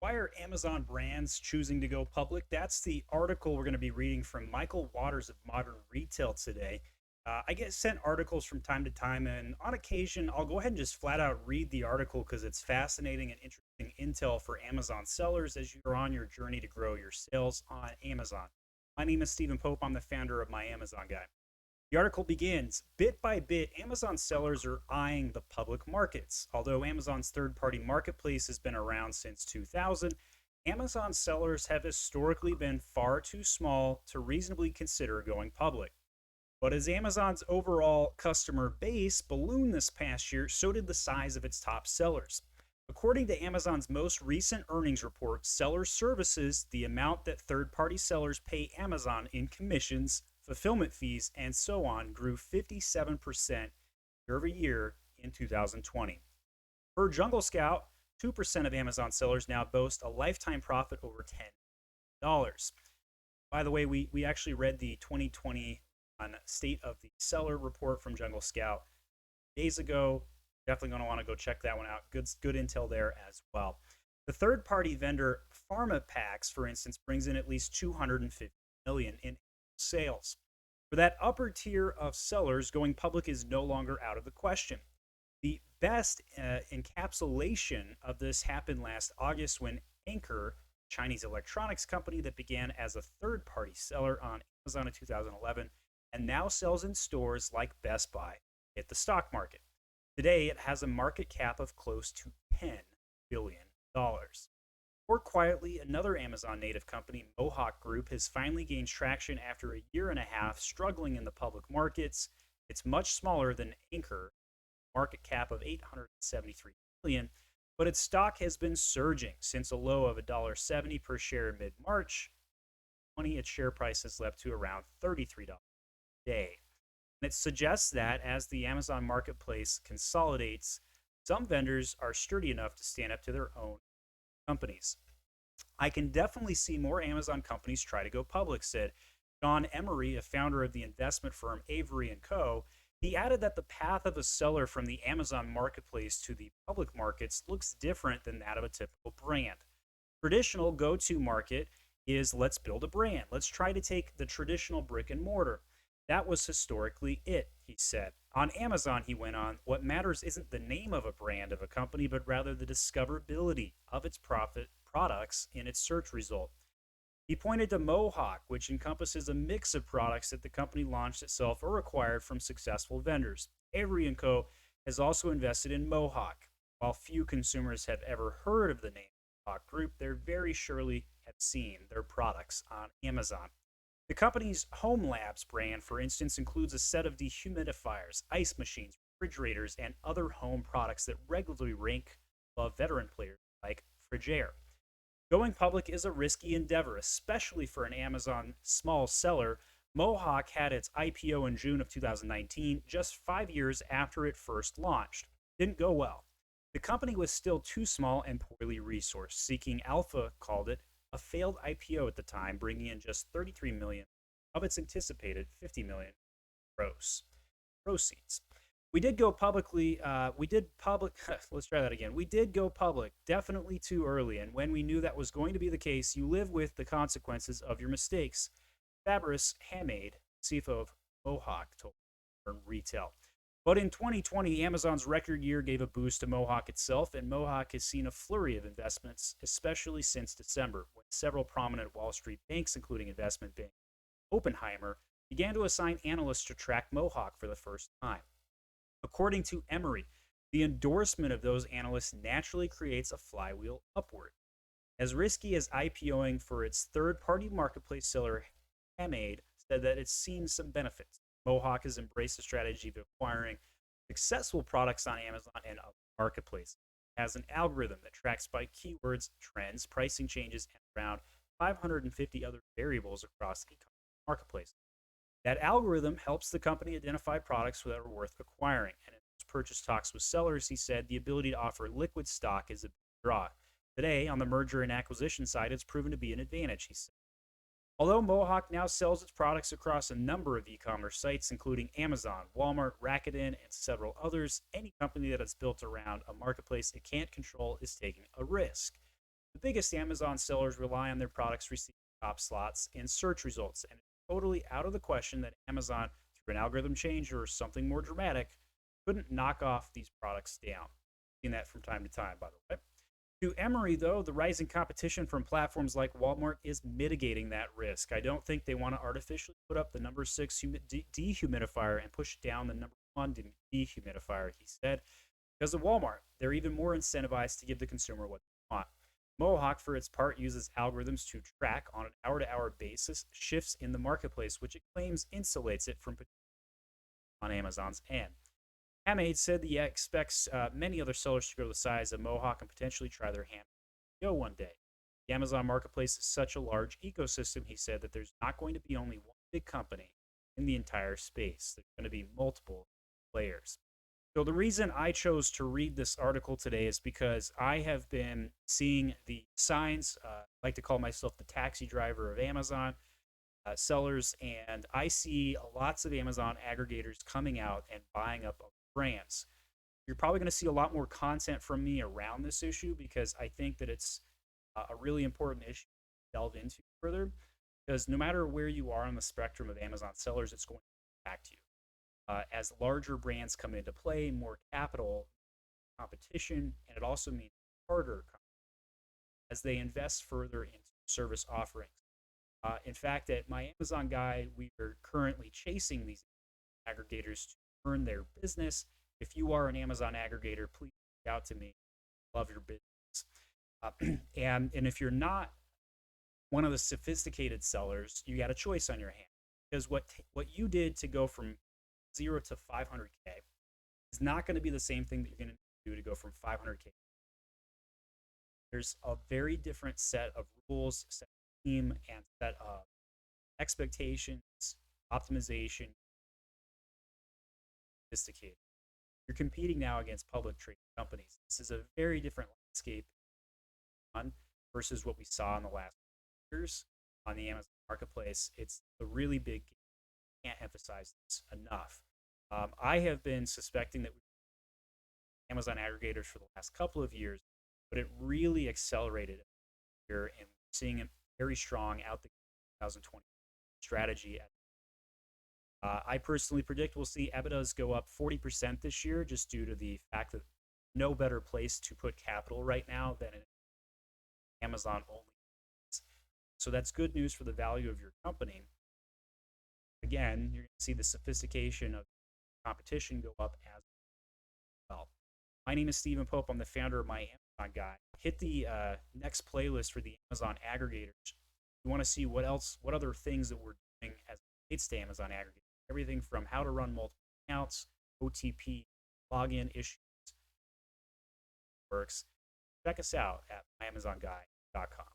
Why are Amazon brands choosing to go public? That's the article we're going to be reading from Michael Waters of Modern Retail today. I get sent articles from time to time, and on occasion, I'll go ahead and just flat out read the article because it's fascinating and interesting intel for Amazon sellers as you're on your journey to grow your sales on Amazon. My name is Stephen Pope. I'm the founder of My Amazon Guy. The article begins bit by bit, Amazon sellers are eyeing the public markets. Although Amazon's third party marketplace has been around since 2000, Amazon sellers have historically been far too small to reasonably consider going public. But as Amazon's overall customer base ballooned this past year, so did the size of its top sellers. According to Amazon's most recent earnings report, seller services, the amount that third party sellers pay Amazon in commissions, fulfillment fees, and so on, grew 57% year over year in 2020. Per Jungle Scout, 2% of Amazon sellers now boast a lifetime profit over $10. By the way, we actually read the 2020 State of the Seller report from Jungle Scout days ago. Definitely going to want to go check that one out. Good intel there as well. The third-party vendor PharmaPax, for instance, brings in at least 250 million in sales. For that upper tier of sellers, going public is no longer out of the question. The best encapsulation of this happened last August when Anker, Chinese electronics company that began as a third-party seller on Amazon in 2011 and now sells in stores like Best Buy, hit the stock market. Today, it has a market cap of close to $10 billion. More quietly, another Amazon native company, Mohawk Group, has finally gained traction after a year and a half struggling in the public markets. It's much smaller than Anker, market cap of $873 million, but its stock has been surging since a low of $1.70 per share in mid-March. Its share price has leapt to around $33 a day. And it suggests that as the Amazon marketplace consolidates, some vendors are sturdy enough to stand up to their own companies. I can definitely see more Amazon companies try to go public, said John Emery, a founder of the investment firm Avery & Co. He added that the path of a seller from the Amazon marketplace to the public markets looks different than that of a typical brand. Traditional go-to market is let's build a brand. Let's try to take the traditional brick and mortar. That was historically it, he said. On Amazon, he went on, what matters isn't the name of a brand of a company, but rather the discoverability of its products in its search result. He pointed to Mohawk, which encompasses a mix of products that the company launched itself or acquired from successful vendors. Avery & Co. has also invested in Mohawk. While few consumers have ever heard of the name Mohawk Group, they very surely have seen their products on Amazon. The company's Home Labs brand, for instance, includes a set of dehumidifiers, ice machines, refrigerators, and other home products that regularly rank above veteran players like Frigidaire. Going public is a risky endeavor, especially for an Amazon small seller. Mohawk had its IPO in June of 2019, just 5 years after it first launched. Didn't go well. The company was still too small and poorly resourced. Seeking Alpha called it a failed IPO at the time, bringing in just 33 million of its anticipated 50 million gross proceeds. We did go publicly. Let's try that again. We did go public, definitely too early. And when we knew that was going to be the case, you live with the consequences of your mistakes. Fabrice Hamade, CFO of Mohawk, told Retail. But in 2020, Amazon's record year gave a boost to Mohawk itself, and Mohawk has seen a flurry of investments, especially since December, when several prominent Wall Street banks, including investment bank Oppenheimer, began to assign analysts to track Mohawk for the first time. According to Emery, the endorsement of those analysts naturally creates a flywheel upward. As risky as IPOing for its third-party marketplace seller, Hamade said that it's seen some benefits. Mohawk has embraced the strategy of acquiring successful products on Amazon and other marketplaces. It has an algorithm that tracks by keywords, trends, pricing changes, and around 550 other variables across e-commerce marketplaces. That algorithm helps the company identify products that are worth acquiring. And in his purchase talks with sellers, he said the ability to offer liquid stock is a big draw. Today, on the merger and acquisition side, it's proven to be an advantage, he said. Although Mohawk now sells its products across a number of e-commerce sites, including Amazon, Walmart, Rakuten, and several others, any company that is built around a marketplace it can't control is taking a risk. The biggest Amazon sellers rely on their products receiving top slots in search results, and it's totally out of the question that Amazon, through an algorithm change or something more dramatic, couldn't knock off these products down. Seen that from time to time, by the way. To Emory, though, the rising competition from platforms like Walmart is mitigating that risk. I don't think they want to artificially put up the number 6 dehumidifier and push down the number 1 dehumidifier, he said. Because of Walmart, they're even more incentivized to give the consumer what they want. Mohawk, for its part, uses algorithms to track on an hour to hour basis shifts in the marketplace, which it claims insulates it from on Amazon's end. Hamade said that he expects many other sellers to grow the size of Mohawk and potentially try their hand go one day. The Amazon marketplace is such a large ecosystem, he said, that there's not going to be only one big company in the entire space. There's going to be multiple players. So the reason I chose to read this article today is because I have been seeing the signs. I like to call myself the taxi driver of Amazon sellers, and I see lots of Amazon aggregators coming out and buying up brands. You're probably going to see a lot more content from me around this issue because I think that it's a really important issue to delve into further. Because no matter where you are on the spectrum of Amazon sellers, it's going to impact you. As larger brands come into play, more capital, competition, and it also means harder as they invest further into service offerings. In fact, at my Amazon guy, we are currently chasing these aggregators to earn their business. If you are an Amazon aggregator, please reach out to me. Love your business. And if you're not one of the sophisticated sellers, you got a choice on your hand because what you did to go from 0 to 500K is not going to be the same thing that you're going to do to go from 500K. There's a very different set of rules, set of team, and set of expectations, optimization, sophisticated. You're competing now against public trading companies. This is a very different landscape versus what we saw in the last years on the Amazon marketplace. It's a really big game. Can't emphasize this enough. I have been suspecting that Amazon aggregators for the last couple of years, but it really accelerated here, and we're seeing it very strong out the 2020 strategy. I personally predict we'll see EBITDAs go up 40% this year just due to the fact that no better place to put capital right now than in Amazon only. So that's good news for the value of your company. Again, you're going to see the sophistication of competition go up as well. My name is Stephen Pope. I'm the founder of My Amazon Guy. Hit the next playlist for the Amazon aggregators. You want to see what other things that we're doing as it relates to Amazon aggregators. Everything from how to run multiple accounts, OTP, login issues, works. Check us out at myamazonguy.com.